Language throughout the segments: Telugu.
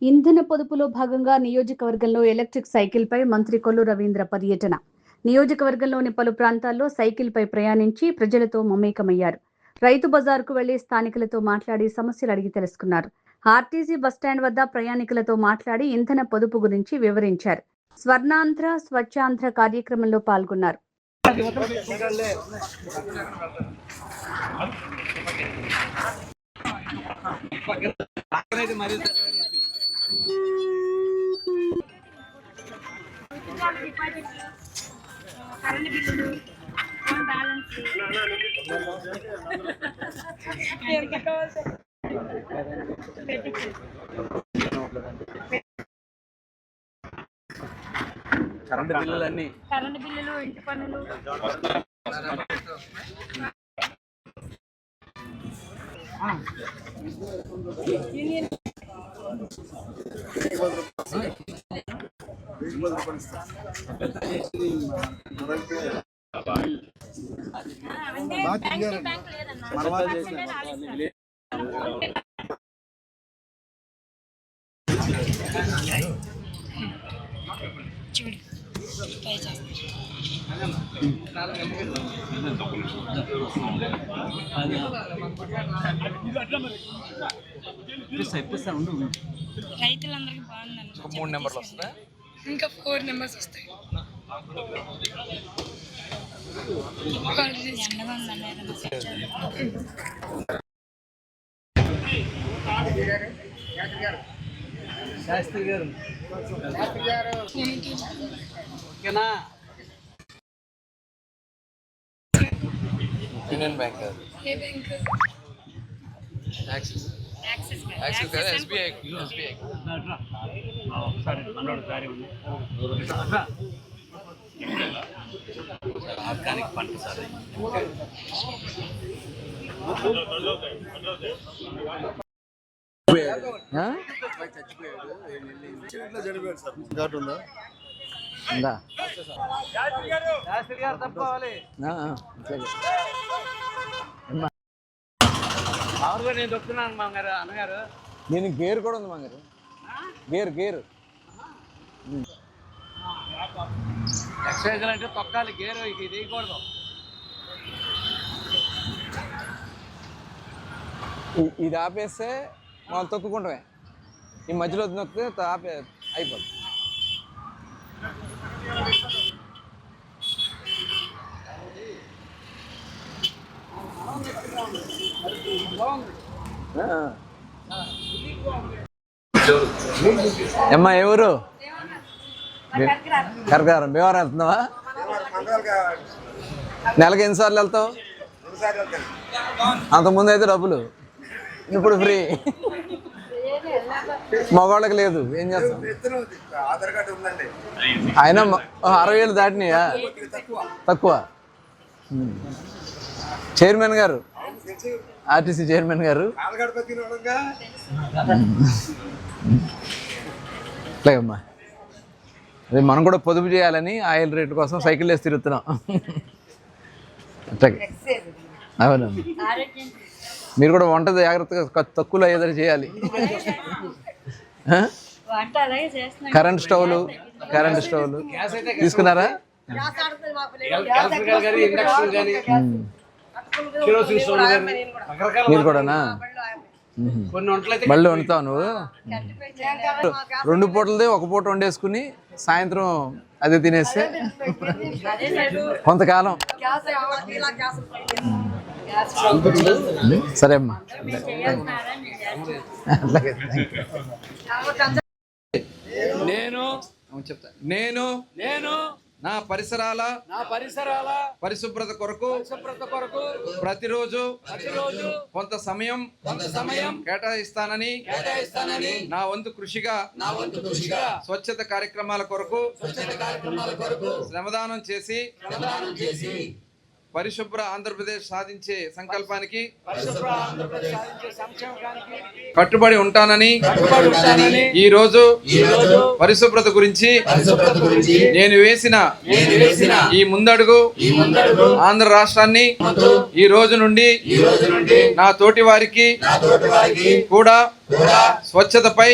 ఇంధన పొదుపులో భాగంగా నియోజకవర్గంలో ఎలక్ట్రిక్ సైకిల్పై మంత్రి కొల్లు రవీంద్ర పర్యటన. నియోజకవర్గంలోని పలు ప్రాంతాల్లో సైకిల్పై ప్రయాణించి ప్రజలతో మమేకమయ్యారు. రైతు బజార్కు వెళ్లి స్థానికులతో మాట్లాడి సమస్యలు అడిగి తెలుసుకున్నారు. ఆర్టీసీ బస్టాండ్ వద్ద ప్రయాణికులతో మాట్లాడి ఇంధన పొదుపు గురించి వివరించారు. స్వర్ణాంధ్ర స్వచ్ఛాంధ్ర కార్యక్రమంలో పాల్గొన్నారు. కరెంటు బిల్లులన్నీ కరెంటు బిల్లులు ఇంటి పన్నులు రైతులందరికీ బాగుందండి. 3 నెంబర్లు వస్తాయి, ఇంకా 4 నెంబర్స్ వస్తాయి. శాస్త్రి గారు ఓకేనా? యూనియన్ బ్యాంక్, ఏ బ్యాంక్? యాక్సిస్, యాక్సిస్ యాక్సిస్ కదా, ఎస్బీఐ. ఆర్గానిక్ పంట సార్. నేను దొక్కుతున్నాను మామగారు, అన్నగారు. దీనికి గేర్ కూడా ఉంది మామగారు, గేర్ ఎక్సైజ్ అంటే తొక్కాలి, గేర్ ఇది వేయకూడదు. ఇది ఆపేస్తే మనం తొక్కుకుంటామే, ఈ మధ్యలో నొక్కితే ఆపే అయిపోతుంది. అమ్మా ఎవరు? కరకారం. భీమవరం వెళ్తున్నావా? నెలకి ఎన్నిసార్లు వెళ్తావు? అంతకుముందు అయితే డబ్బులు, ఇప్పుడు ఫ్రీ. మగవాళ్ళకి లేదు, ఏం చేస్తాం? అయినా 60,000 దాటినాయా? తక్కువ. చైర్మన్ గారు, ఆర్టీసీ చైర్మన్ గారు. అట్లాగమ్మా, అదే మనం కూడా పొదుపు చేయాలని ఆయిల్ రేట్ కోసం సైకిల్ వేసి తిరుగుతున్నాం. అట్లాగే అవునమ్మా, మీరు కూడా వంట జాగ్రత్తగా తక్కువలో ఏదైనా చేయాలి. కరెంట్ స్టవ్లు తీసుకున్నారా? మీరు కూడానా? మళ్ళీ వండుతావు నువ్వు? 2 పూటలది 1 పూట వండేసుకుని సాయంత్రం అదే తినేస్తే కొంతకాలం. సరే అమ్మా, అట్లాగే. నేను నా పరిసరాల పరిశుభ్రత కొరకు ప్రతిరోజు కొంత సమయం కేటాయిస్తానని నా వంతు కృషిగా స్వచ్ఛత కార్యక్రమాల కొరకు శ్రమదానం చేసి పరిశుభ్ర ఆంధ్రప్రదేశ్ సాధించే సంకల్పానికి కట్టుబడి ఉంటానని ఈ రోజు పరిశుభ్రత గురించి నేను వేసిన ఈ ముందడుగు ఆంధ్ర రాష్ట్రాన్ని ఈ రోజు నుండి నా తోటి వారికి కూడా స్వచ్ఛతపై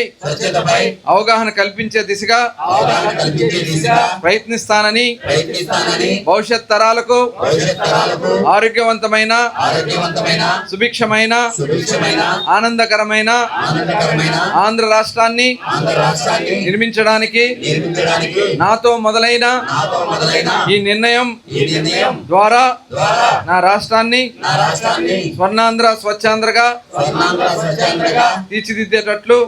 అవగాహన కల్పించే దిశగా ప్రయత్నిస్తానని భవిష్యత్ తరాలకు ఆరోగ్యవంతమైన సుభిక్షమైన ఆనందకరమైన ఆంధ్ర రాష్ట్రాన్ని నిర్మించడానికి నాతో మొదలైన ఈ నిర్ణయం ద్వారా నా రాష్ట్రాన్ని స్వర్ణాంధ్ర స్వచ్ఛాంధ్రగా తీర్చిదిద్దేటట్లు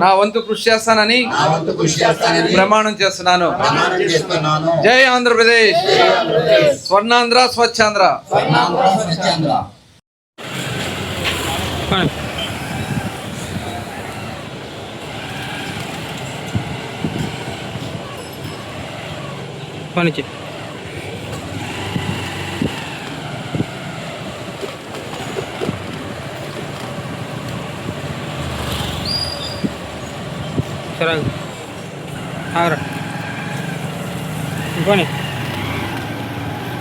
నా వంతు కృషి చేస్తానని ప్రమాణం చేస్తున్నాను. జై ఆంధ్రప్రదేశ్, స్వర్ణాంధ్ర స్వచ్ఛాంధ్ర. పని సరే ఆగరా ఇంకోని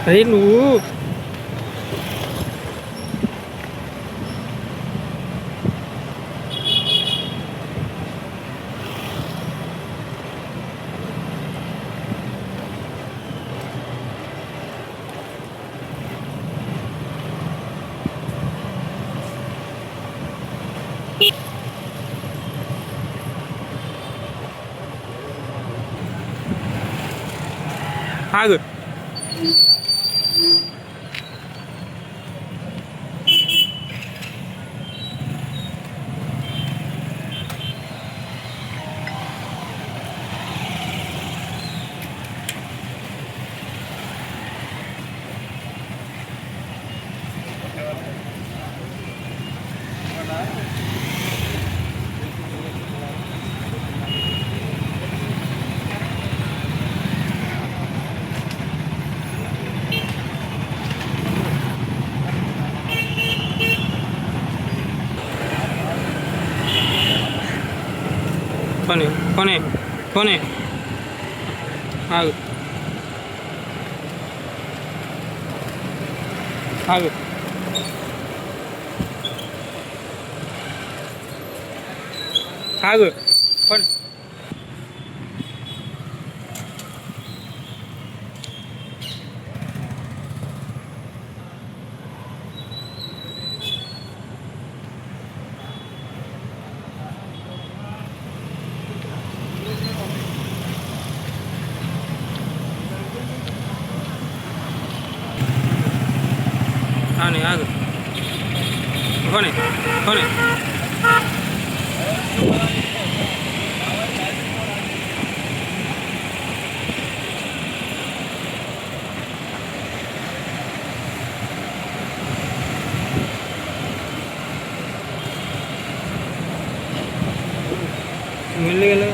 అదే నువ్వు ఆగు కొనే కొనే కొనే ఆగు ఆగు ఆగు కొనే ఆగు ఆగు కొనే కొనే మెల్లిగా